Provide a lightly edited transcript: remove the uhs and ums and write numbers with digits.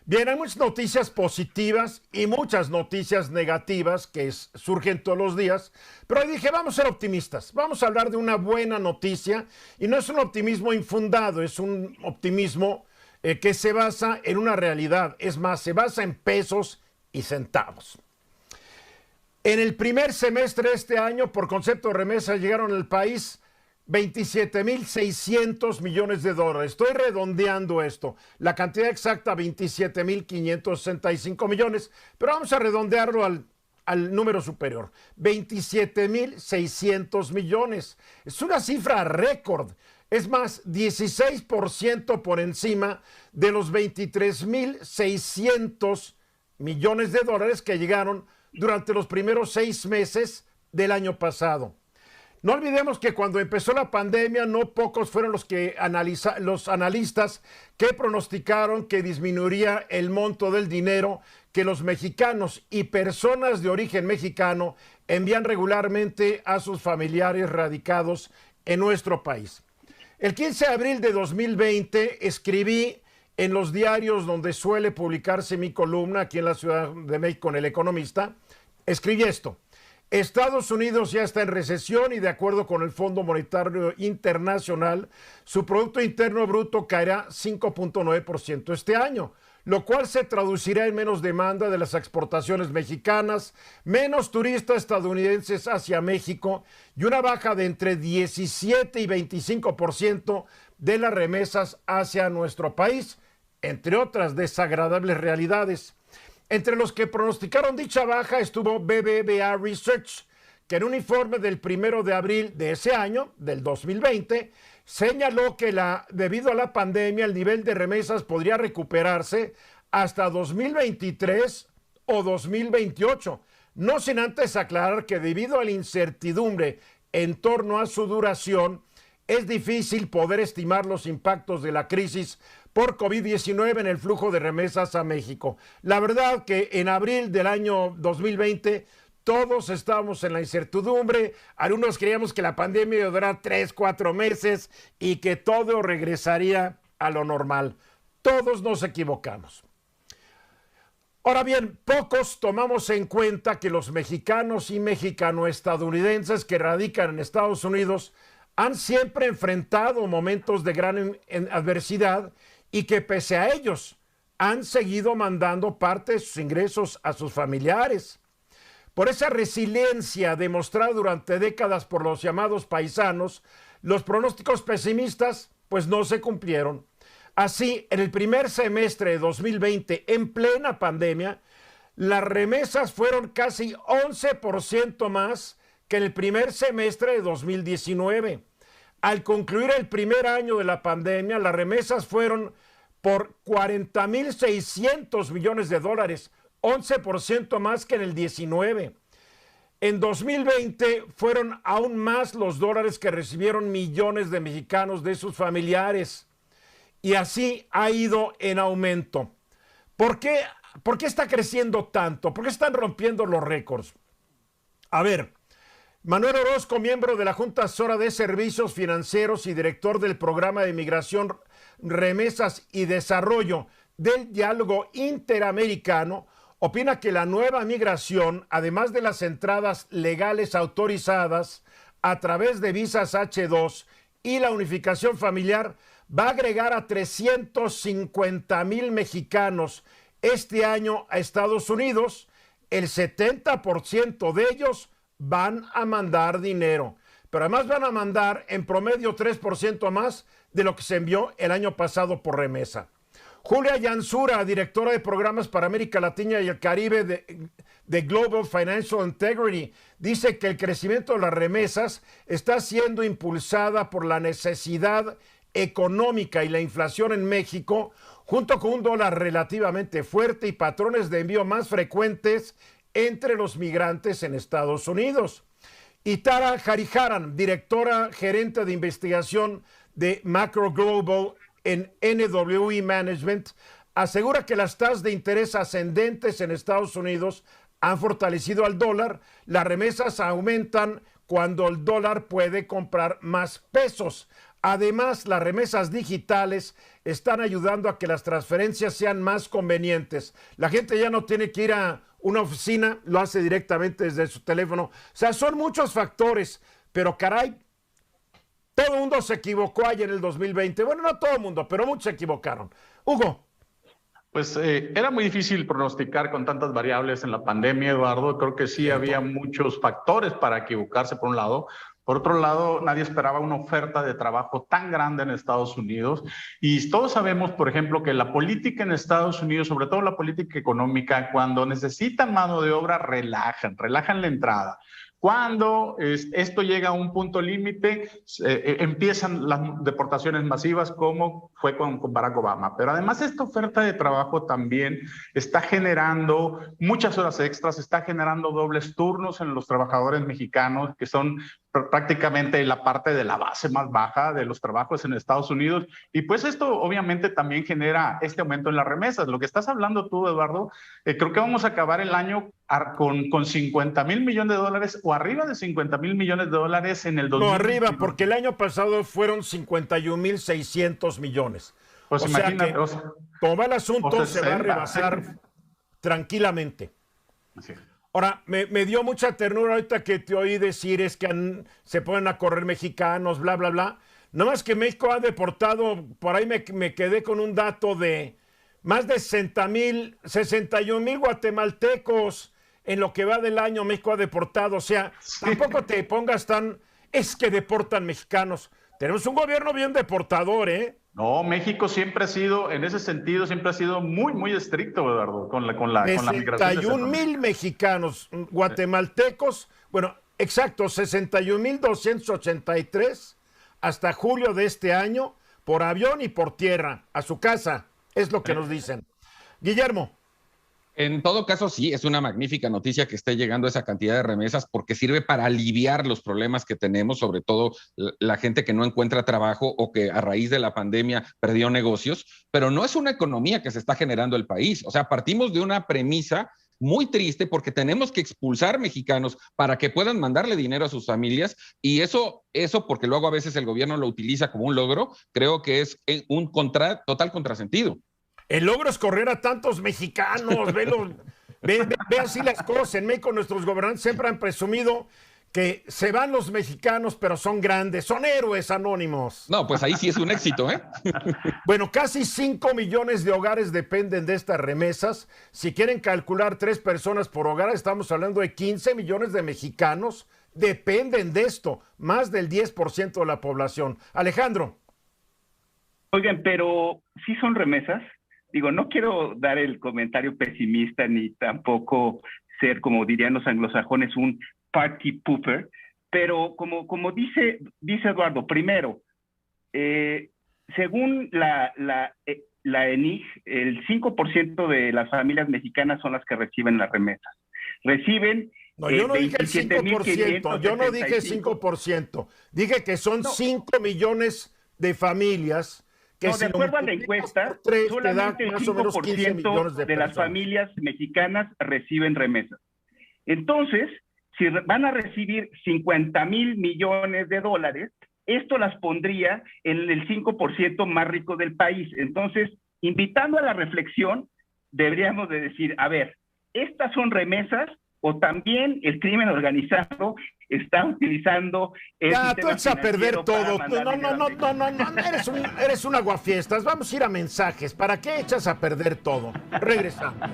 Bien, hay muchas noticias positivas y muchas noticias negativas que surgen todos los días, pero ahí dije, vamos a ser optimistas, vamos a hablar de una buena noticia y no es un optimismo infundado, es un optimismo que se basa en una realidad, es más, se basa en pesos y centavos. En el primer semestre de este año, por concepto de remesas, llegaron al país 27.600 millones de dólares. Estoy redondeando esto. La cantidad exacta, 27.565 millones, pero vamos a redondearlo al número superior. 27.600 millones. Es una cifra récord. Es más, 16% por encima de los 23.600 millones de dólares que llegaron durante los primeros 6 meses del año pasado. No olvidemos que cuando empezó la pandemia, no pocos fueron los analistas que pronosticaron que disminuiría el monto del dinero que los mexicanos y personas de origen mexicano envían regularmente a sus familiares radicados en nuestro país. El 15 de abril de 2020 escribí en los diarios donde suele publicarse mi columna aquí en la Ciudad de México, en El Economista, escribí esto: Estados Unidos ya está en recesión y de acuerdo con el Fondo Monetario Internacional, su Producto Interno Bruto caerá 5.9% este año, lo cual se traducirá en menos demanda de las exportaciones mexicanas, menos turistas estadounidenses hacia México y una baja de entre 17 y 25% de las remesas hacia nuestro país, entre otras desagradables realidades. Entre los que pronosticaron dicha baja estuvo BBVA Research, que en un informe del 1 de abril de ese año, del 2020, señaló que debido a la pandemia el nivel de remesas podría recuperarse hasta 2023 o 2028, no sin antes aclarar que debido a la incertidumbre en torno a su duración, es difícil poder estimar los impactos de la crisis por COVID-19 en el flujo de remesas a México. La verdad que en abril del año 2020 todos estábamos en la incertidumbre, algunos creíamos que la pandemia iba a durar 3, 4 meses y que todo regresaría a lo normal. Todos nos equivocamos. Ahora bien, pocos tomamos en cuenta que los mexicanos y mexicano-estadounidenses que radican en Estados Unidos han siempre enfrentado momentos de gran adversidad y que pese a ellos han seguido mandando parte de sus ingresos a sus familiares. Por esa resiliencia demostrada durante décadas por los llamados paisanos, los pronósticos pesimistas pues no se cumplieron. Así, en el primer semestre de 2020, en plena pandemia, las remesas fueron casi 11% más que en el primer semestre de 2019. Al concluir el primer año de la pandemia, las remesas fueron por 40.600 millones de dólares, 11% más que en el 19. En 2020 fueron aún más los dólares que recibieron millones de mexicanos de sus familiares. Y así ha ido en aumento. ¿Por qué está creciendo tanto? ¿Por qué están rompiendo los récords? A ver, Manuel Orozco, miembro de la Junta Asesora de Servicios Financieros y director del Programa de Migración, Remesas y Desarrollo del Diálogo Interamericano, opina que la nueva migración, además de las entradas legales autorizadas a través de visas H2 y la unificación familiar, va a agregar a 350,000 mexicanos este año a Estados Unidos. El 70% de ellos van a mandar dinero, pero además van a mandar en promedio 3% más de lo que se envió el año pasado por remesa. Julia Yansura, directora de programas para América Latina y el Caribe de Global Financial Integrity, dice que el crecimiento de las remesas está siendo impulsada por la necesidad económica y la inflación en México, junto con un dólar relativamente fuerte y patrones de envío más frecuentes entre los migrantes en Estados Unidos. Y Tara Hariharan, directora gerente de investigación de Macro Global en NWE Management, asegura que las tasas de interés ascendentes en Estados Unidos han fortalecido al dólar. Las remesas aumentan cuando el dólar puede comprar más pesos. Además, las remesas digitales están ayudando a que las transferencias sean más convenientes. La gente ya no tiene que ir a una oficina, lo hace directamente desde su teléfono. O sea, son muchos factores, pero caray, todo el mundo se equivocó ayer en el 2020. Bueno, no todo el mundo, pero muchos se equivocaron. Hugo. Pues era muy difícil pronosticar con tantas variables en la pandemia, Eduardo. Creo que sí había muchos factores para equivocarse, por un lado. Por otro lado, nadie esperaba una oferta de trabajo tan grande en Estados Unidos. Y todos sabemos, por ejemplo, que la política en Estados Unidos, sobre todo la política económica, cuando necesitan mano de obra, relajan la entrada. Cuando esto llega a un punto límite, empiezan las deportaciones masivas, como fue con Barack Obama. Pero además esta oferta de trabajo también está generando muchas horas extras, está generando dobles turnos en los trabajadores mexicanos, que son prácticamente la parte de la base más baja de los trabajos en Estados Unidos. Y pues esto obviamente también genera este aumento en las remesas. Lo que estás hablando tú, Eduardo, creo que vamos a acabar el año con 50,000 millones de dólares o arriba de 50,000 millones de dólares en el 2021. No, arriba, porque el año pasado fueron 51,600 millones. Pues o imagínate, sea que, como va el asunto, 60, se va a rebasar tranquilamente. Sí. Ahora, me dio mucha ternura ahorita que te oí decir es que se ponen a correr mexicanos, bla, bla, bla. Nada más que México ha deportado, por ahí me quedé con un dato de más de 61,000 guatemaltecos en lo que va del año. México ha deportado. O sea, tampoco te pongas es que deportan mexicanos. Tenemos un gobierno bien deportador, ¿eh? No, México siempre ha sido, en ese sentido, siempre ha sido muy, muy estricto, Eduardo, con la migración. 61,000 mexicanos, guatemaltecos, bueno, exacto, 61,283 hasta julio de este año, por avión y por tierra, a su casa, es lo que nos dicen. Guillermo. En todo caso, sí, es una magnífica noticia que esté llegando esa cantidad de remesas porque sirve para aliviar los problemas que tenemos, sobre todo la gente que no encuentra trabajo o que a raíz de la pandemia perdió negocios, pero no es una economía que se está generando el país. O sea, partimos de una premisa muy triste porque tenemos que expulsar mexicanos para que puedan mandarle dinero a sus familias y eso porque luego a veces el gobierno lo utiliza como un logro, creo que es un total contrasentido. El logro es correr a tantos mexicanos. Ve así las cosas. En México nuestros gobernantes siempre han presumido que se van los mexicanos, pero son grandes, son héroes anónimos. No, pues ahí sí es un éxito, ¿eh? Bueno, casi 5 millones de hogares dependen de estas remesas. Si quieren calcular 3 personas por hogar, estamos hablando de 15 millones de mexicanos. Dependen de esto, más del 10% de la población. Alejandro. Oigan, pero ¿sí son remesas? Digo, no quiero dar el comentario pesimista ni tampoco ser, como dirían los anglosajones, un party pooper, pero como dice Eduardo, primero, según la ENIG, el 5% de las familias mexicanas son las que reciben las remesas. Reciben... No, yo no dije el 5%, yo no dije 5%, dije que son 5 millones de familias. Que no, de acuerdo a la encuesta, solamente el 5% de las familias mexicanas reciben remesas. Entonces, si van a recibir 50,000 millones de dólares, esto las pondría en el 5% más rico del país. Entonces, invitando a la reflexión, deberíamos de decir, a ver, ¿estas son remesas o también el crimen organizado está utilizando el tú echas a perder todo? No, eres un aguafiestas. Vamos a ir a mensajes. ¿Para qué echas a perder todo? Regresamos.